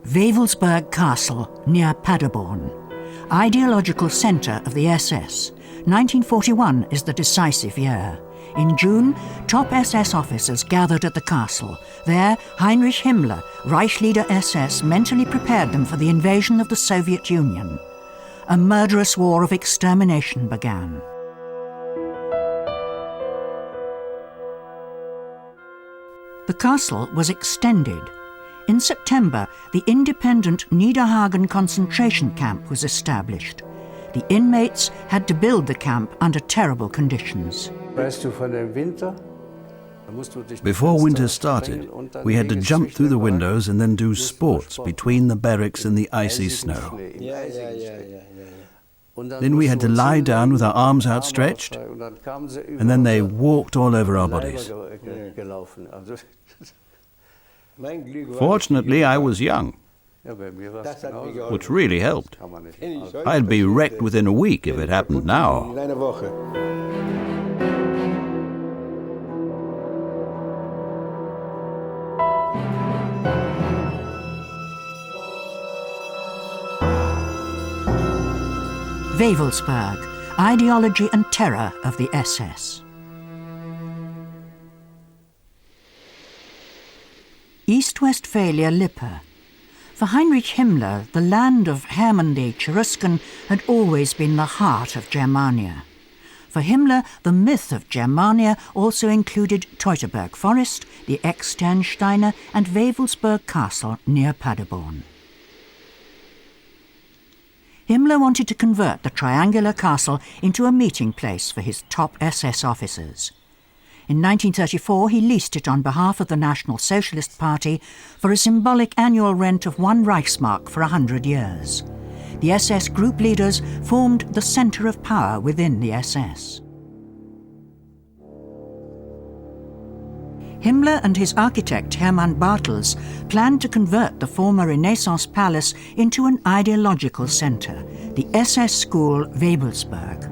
Wewelsburg Castle, near Paderborn. Ideological centre of the SS. 1941 is the decisive year. In June, top SS officers gathered at the castle. There, Heinrich Himmler, Reich leader SS, mentally prepared them for the invasion of the Soviet Union. A murderous war of extermination began. The castle was extended. In September, the independent Niederhagen concentration camp was established. The inmates had to build the camp under terrible conditions. Before winter started, we had to jump through the windows and then do sports between the barracks in the icy snow. Then we had to lie down with our arms outstretched, and then they walked all over our bodies. Fortunately, I was young, which really helped. I'd be wrecked within a week if it happened now. Wewelsburg, ideology and terror of the SS. East Westphalia, Lippe. For Heinrich Himmler, the land of Hermann the Cheruscan had always been the heart of Germania. For Himmler, the myth of Germania also included Teutoburg Forest, the Externsteine and Wewelsburg Castle near Paderborn. Himmler wanted to convert the triangular castle into a meeting place for his top SS officers. In 1934, he leased it on behalf of the National Socialist Party for a symbolic annual rent of 1 Reichsmark for 100 years. The SS group leaders formed the centre of power within the SS. Himmler and his architect Hermann Bartels planned to convert the former Renaissance palace into an ideological centre, the SS school Wewelsburg.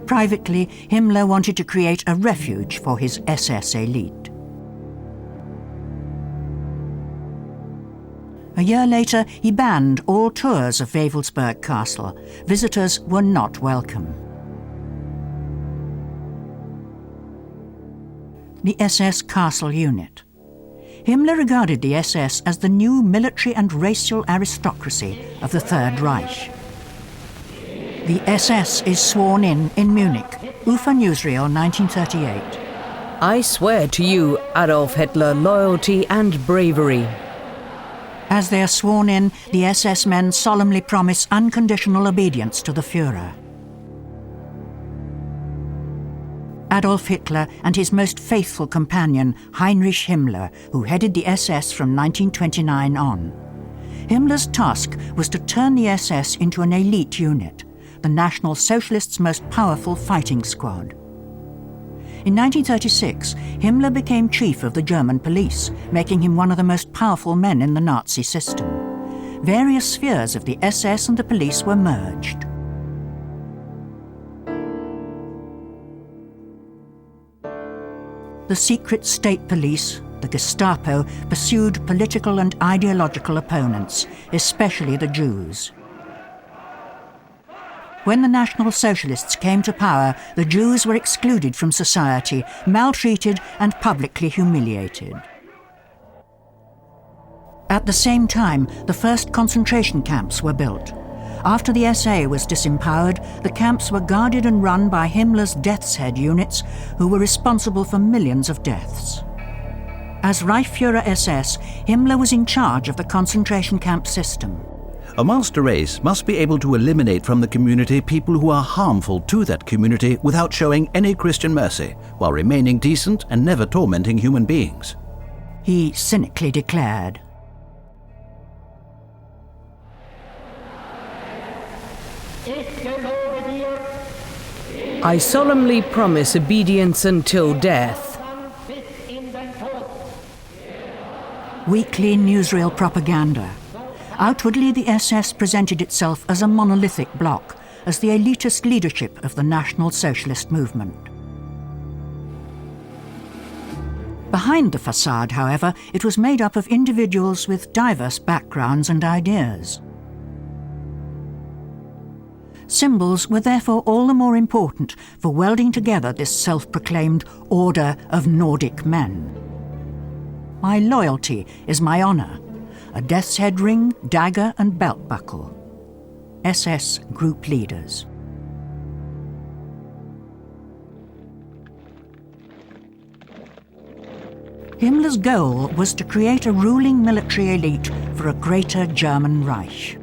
Privately, Himmler wanted to create a refuge for his SS elite. A year later, he banned all tours of Wewelsburg Castle. Visitors were not welcome. The SS Castle Unit. Himmler regarded the SS as the new military and racial aristocracy of the Third Reich. The SS is sworn in Munich. Ufa Newsreel, 1938. I swear to you, Adolf Hitler, loyalty and bravery. As they are sworn in, the SS men solemnly promise unconditional obedience to the Führer. Adolf Hitler and his most faithful companion, Heinrich Himmler, who headed the SS from 1929 on. Himmler's task was to turn the SS into an elite unit, the National Socialists' most powerful fighting squad. In 1936, Himmler became chief of the German police, making him one of the most powerful men in the Nazi system. Various spheres of the SS and the police were merged. The secret state police, the Gestapo, pursued political and ideological opponents, especially the Jews. When the National Socialists came to power, the Jews were excluded from society, maltreated and publicly humiliated. At the same time, the first concentration camps were built. After the SA was disempowered, the camps were guarded and run by Himmler's Death's Head units, who were responsible for millions of deaths. As Reichsführer SS, Himmler was in charge of the concentration camp system. A master race must be able to eliminate from the community people who are harmful to that community without showing any Christian mercy, while remaining decent and never tormenting human beings. He cynically declared. I solemnly promise obedience until death. Weekly newsreel propaganda. Outwardly, the SS presented itself as a monolithic bloc, as the elitist leadership of the National Socialist movement. Behind the facade, however, it was made up of individuals with diverse backgrounds and ideas. Symbols were therefore all the more important for welding together this self-proclaimed order of Nordic men. My loyalty is my honour, a death's head ring, dagger and belt buckle. SS Group Leaders. Himmler's goal was to create a ruling military elite for a greater German Reich.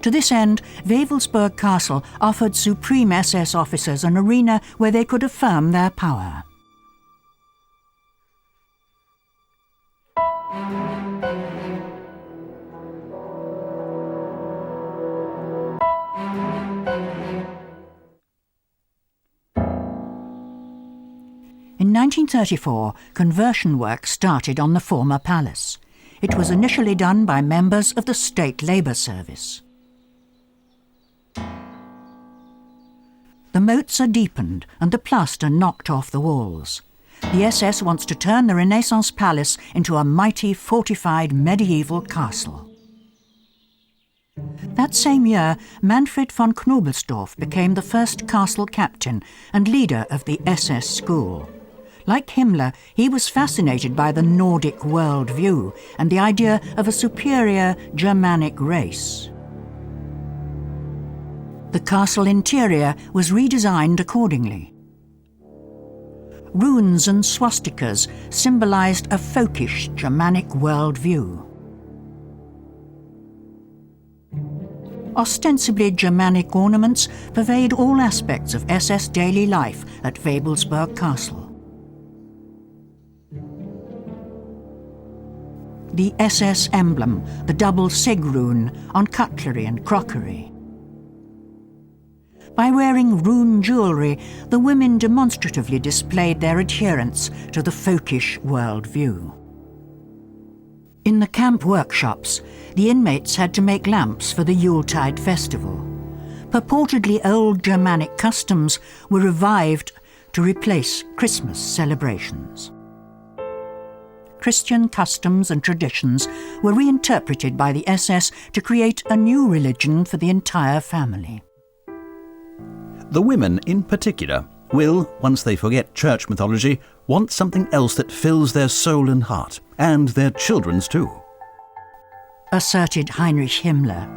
To this end, Wewelsburg Castle offered supreme SS officers an arena where they could affirm their power. In 1934, conversion work started on the former palace. It was initially done by members of the State Labour Service. The moats are deepened and the plaster knocked off the walls. The SS wants to turn the Renaissance palace into a mighty fortified medieval castle. That same year, Manfred von Knobelsdorff became the first castle captain and leader of the SS school. Like Himmler, he was fascinated by the Nordic world view and the idea of a superior Germanic race. The castle interior was redesigned accordingly. Runes and swastikas symbolized a folkish Germanic world view. Ostensibly Germanic ornaments pervade all aspects of SS daily life at Wewelsburg Castle. The SS emblem, the double Sig rune, on cutlery and crockery. By wearing rune jewellery, the women demonstratively displayed their adherence to the folkish worldview. In the camp workshops, the inmates had to make lamps for the Yuletide festival. Purportedly old Germanic customs were revived to replace Christmas celebrations. Christian customs and traditions were reinterpreted by the SS to create a new religion for the entire family. The women, in particular, will, once they forget church mythology, want something else that fills their soul and heart, and their children's too. Asserted Heinrich Himmler.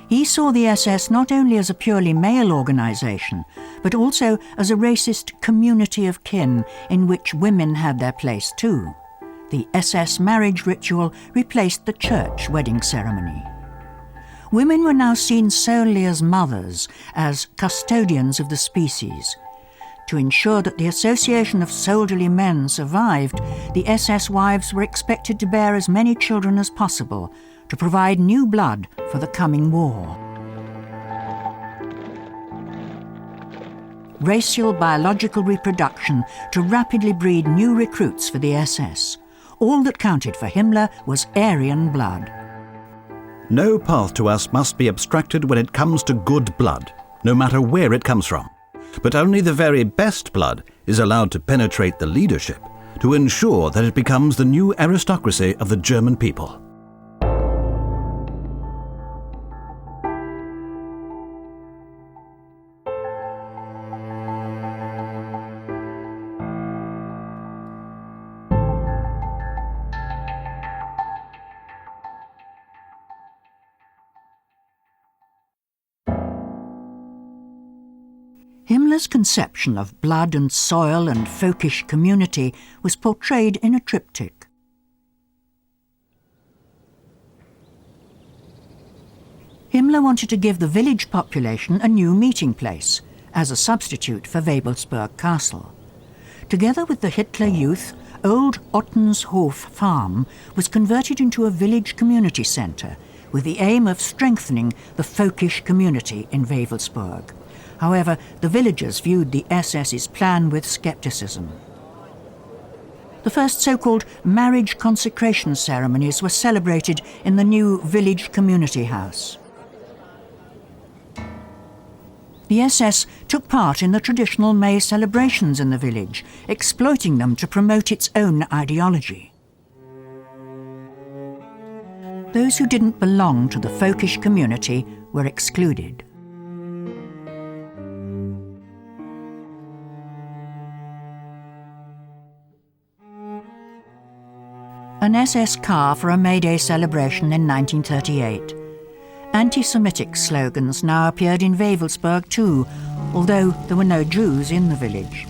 He saw the SS not only as a purely male organisation, but also as a racist community of kin in which women had their place too. The SS marriage ritual replaced the church wedding ceremony. Women were now seen solely as mothers, as custodians of the species. To ensure that the association of soldierly men survived, the SS wives were expected to bear as many children as possible, to provide new blood for the coming war. Racial biological reproduction to rapidly breed new recruits for the SS. All that counted for Himmler was Aryan blood. No path to us must be obstructed when it comes to good blood, no matter where it comes from. But only the very best blood is allowed to penetrate the leadership to ensure that it becomes the new aristocracy of the German people. Himmler's conception of blood and soil and folkish community was portrayed in a triptych. Himmler wanted to give the village population a new meeting place, as a substitute for Wewelsburg Castle. Together with the Hitler Youth, old Ottenshof Farm was converted into a village community centre, with the aim of strengthening the folkish community in Wewelsburg. However, the villagers viewed the SS's plan with scepticism. The first so-called marriage consecration ceremonies were celebrated in the new village community house. The SS took part in the traditional May celebrations in the village, exploiting them to promote its own ideology. Those who didn't belong to the folkish community were excluded. An SS car for a May Day celebration in 1938. Anti-Semitic slogans now appeared in Wewelsburg too, although there were no Jews in the village.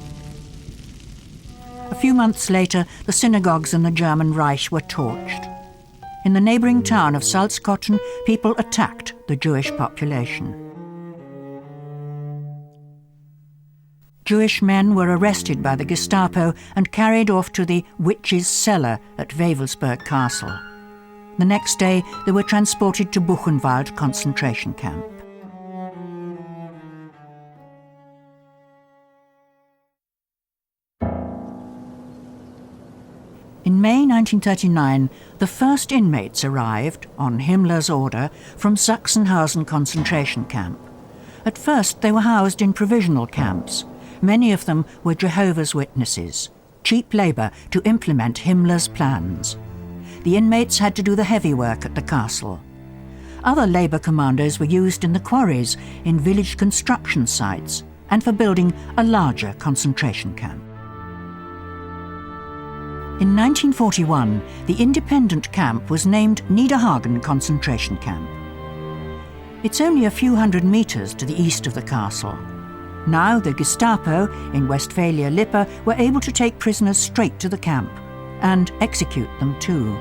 A few months later, the synagogues in the German Reich were torched. In the neighbouring town of Salzkotten, people attacked the Jewish population. Jewish men were arrested by the Gestapo and carried off to the Witches' Cellar at Wewelsburg Castle. The next day, they were transported to Buchenwald concentration camp. In May 1939, the first inmates arrived, on Himmler's order, from Sachsenhausen concentration camp. At first, they were housed in provisional camps. Many of them were Jehovah's Witnesses, cheap labour to implement Himmler's plans. The inmates had to do the heavy work at the castle. Other labour commandos were used in the quarries, in village construction sites, and for building a larger concentration camp. In 1941, the independent camp was named Niederhagen concentration camp. It's only a few hundred metres to the east of the castle. Now the Gestapo in Westphalia-Lippe were able to take prisoners straight to the camp and execute them too.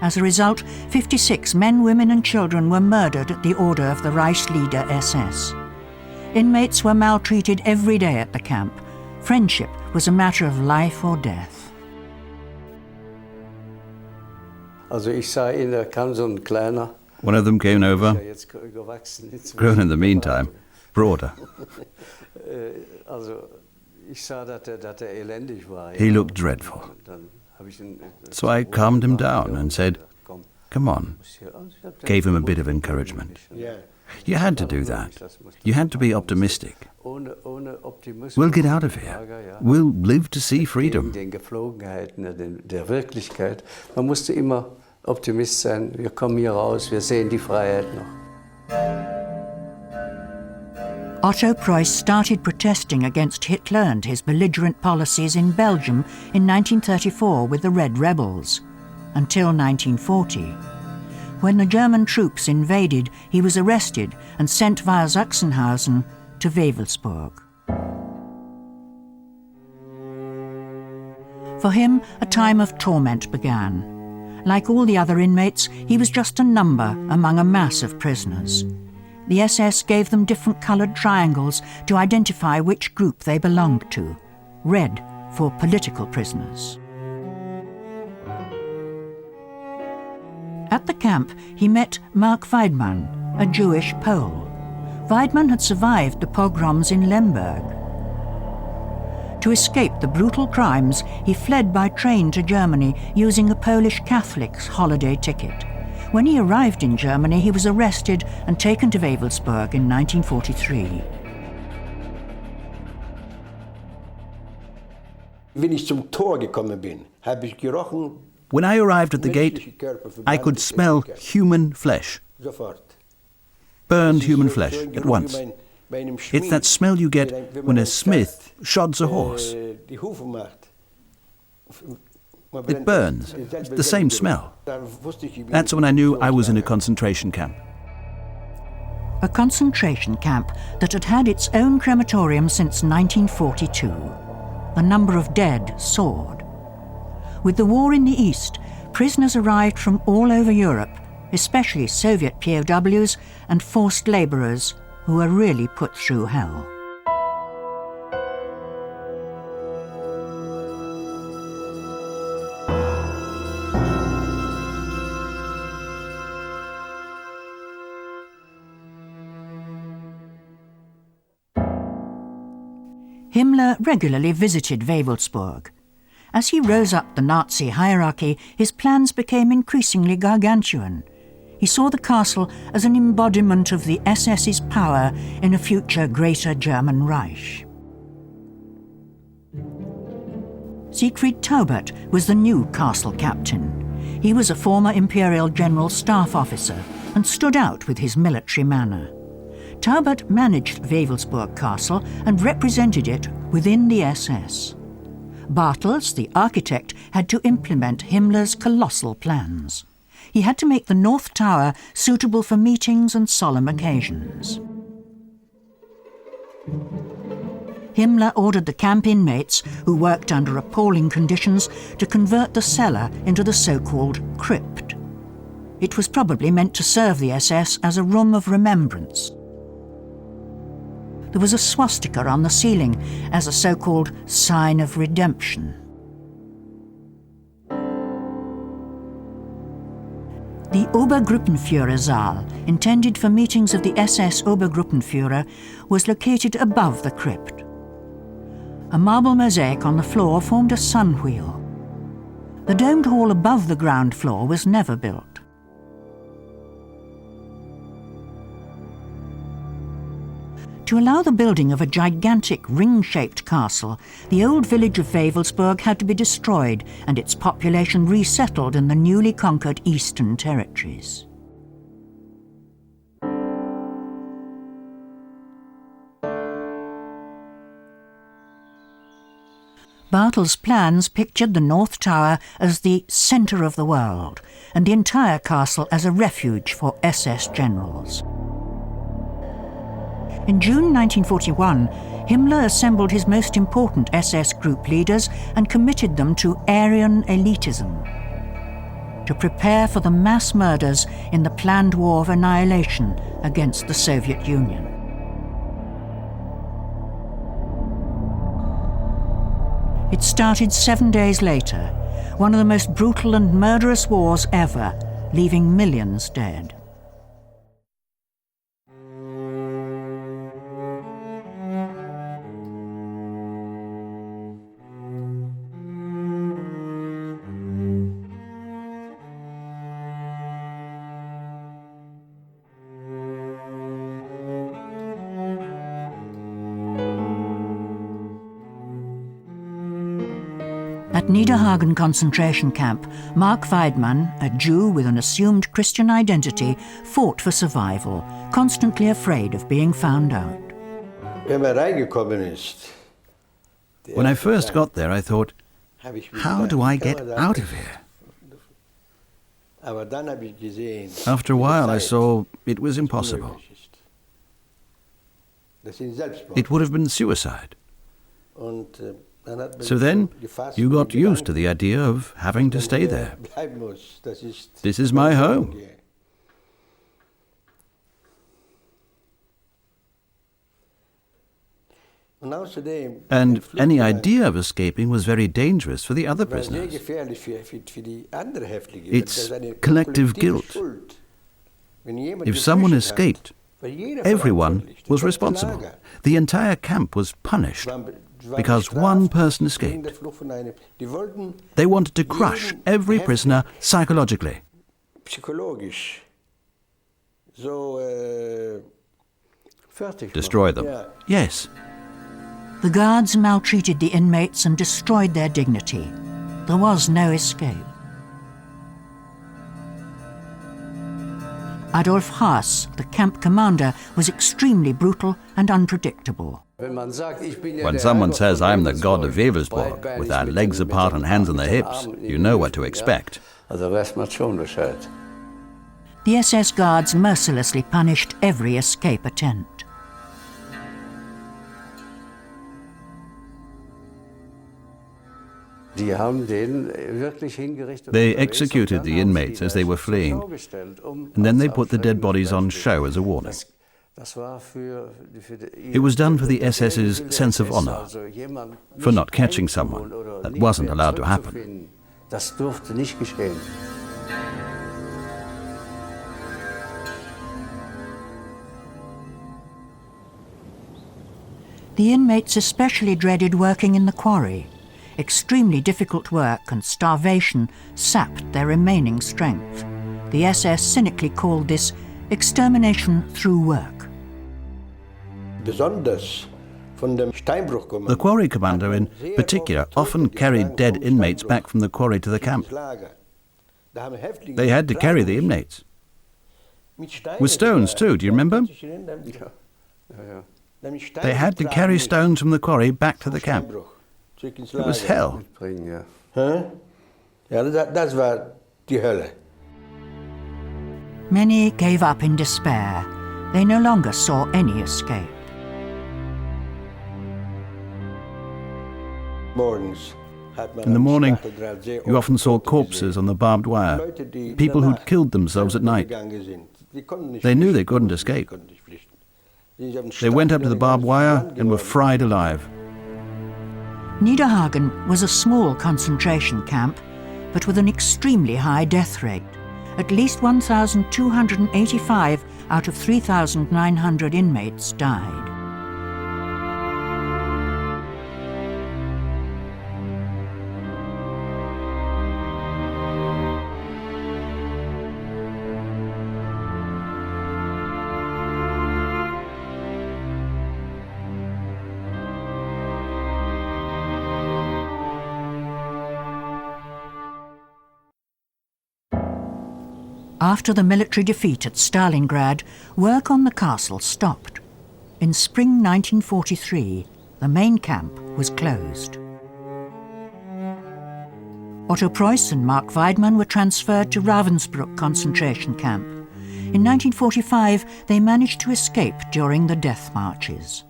As a result, 56 men, women and children were murdered at the order of the Reichsleader SS. Inmates were maltreated every day at the camp. Friendship was a matter of life or death. One of them came over, grown in the meantime, broader. He looked dreadful. So I calmed him down and said, "Come on," gave him a bit of encouragement. You had to do that. You had to be optimistic. We'll get out of here. We'll live to see freedom. Man musste immer Optimist sein. Wir kommen hier raus, wir sehen die Freiheit noch. Otto Preuss started protesting against Hitler and his belligerent policies in Belgium in 1934 with the Red Rebels, until 1940. When the German troops invaded, he was arrested and sent via Sachsenhausen to Wewelsburg. For him, a time of torment began. Like all the other inmates, he was just a number among a mass of prisoners. The SS gave them different coloured triangles to identify which group they belonged to. Red for political prisoners. At the camp, he met Mark Weidmann, a Jewish Pole. Weidmann had survived the pogroms in Lemberg. To escape the brutal crimes, he fled by train to Germany using a Polish Catholic's holiday ticket. When he arrived in Germany, he was arrested and taken to Wewelsburg in 1943. When I arrived at the gate, I could smell human flesh. Burned human flesh at once. It's that smell you get when a smith shods a horse. It burns. It's the same smell. That's when I knew I was in a concentration camp. A concentration camp that had had its own crematorium since 1942. The number of dead soared. With the war in the East, prisoners arrived from all over Europe, especially Soviet POWs and forced labourers who were really put through hell. Himmler regularly visited Wewelsburg. As he rose up the Nazi hierarchy, his plans became increasingly gargantuan. He saw the castle as an embodiment of the SS's power in a future Greater German Reich. Siegfried Taubert was the new castle captain. He was a former Imperial General Staff officer and stood out with his military manner. Taubert managed Wewelsburg Castle and represented it within the SS. Bartels, the architect, had to implement Himmler's colossal plans. He had to make the North Tower suitable for meetings and solemn occasions. Himmler ordered the camp inmates, who worked under appalling conditions, to convert the cellar into the so-called crypt. It was probably meant to serve the SS as a room of remembrance. There was a swastika on the ceiling as a so-called sign of redemption. The Obergruppenführersaal, intended for meetings of the SS Obergruppenführer, was located above the crypt. A marble mosaic on the floor formed a sun wheel. The domed hall above the ground floor was never built. To allow the building of a gigantic ring-shaped castle, the old village of Wewelsburg had to be destroyed and its population resettled in the newly conquered eastern territories. Bartels' plans pictured the North Tower as the centre of the world and the entire castle as a refuge for SS generals. In June 1941, Himmler assembled his most important SS group leaders and committed them to Aryan elitism, to prepare for the mass murders in the planned war of annihilation against the Soviet Union. It started 7 days later, one of the most brutal and murderous wars ever, leaving millions dead. At Niederhagen concentration camp, Mark Weidmann, a Jew with an assumed Christian identity, fought for survival, constantly afraid of being found out. When I first got there, I thought, how do I get out of here? After a while, I saw it was impossible. It would have been suicide. So then, you got used to the idea of having to stay there. This is my home. And any idea of escaping was very dangerous for the other prisoners. It's collective guilt. If someone escaped, everyone was responsible. The entire camp was punished because one person escaped. They wanted to crush every prisoner psychologically. Destroy them. Yes. The guards maltreated the inmates and destroyed their dignity. There was no escape. Adolf Haas, the camp commander, was extremely brutal and unpredictable. When someone says I'm the god of Wewelsburg, with our legs apart and hands on the hips, you know what to expect. The SS guards mercilessly punished every escape attempt. They executed the inmates as they were fleeing, and then they put the dead bodies on show as a warning. It was done for the SS's sense of honor, for not catching someone. That wasn't allowed to happen. The inmates especially dreaded working in the quarry. Extremely difficult work and starvation sapped their remaining strength. The SS cynically called this extermination through work. The quarry commander in particular often carried dead inmates back from the quarry to the camp. They had to carry the inmates. With stones too, do you remember? They had to carry stones from the quarry back to the camp. It was hell. Many gave up in despair. They no longer saw any escape. In the morning, you often saw corpses on the barbed wire, people who'd killed themselves at night. They knew they couldn't escape. They went up to the barbed wire and were fried alive. Niederhagen was a small concentration camp, but with an extremely high death rate. At least 1,285 out of 3,900 inmates died. After the military defeat at Stalingrad, work on the castle stopped. In spring 1943, the main camp was closed. Otto Preuss and Mark Weidmann were transferred to Ravensbrück concentration camp. In 1945, they managed to escape during the death marches.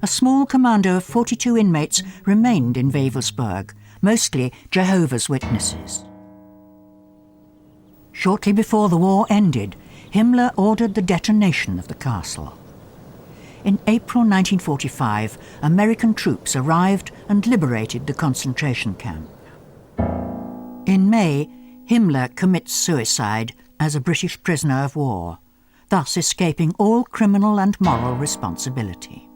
A small commando of 42 inmates remained in Wewelsburg, mostly Jehovah's Witnesses. Shortly before the war ended, Himmler ordered the detonation of the castle. In April 1945, American troops arrived and liberated the concentration camp. In May, Himmler commits suicide as a British prisoner of war, thus escaping all criminal and moral responsibility.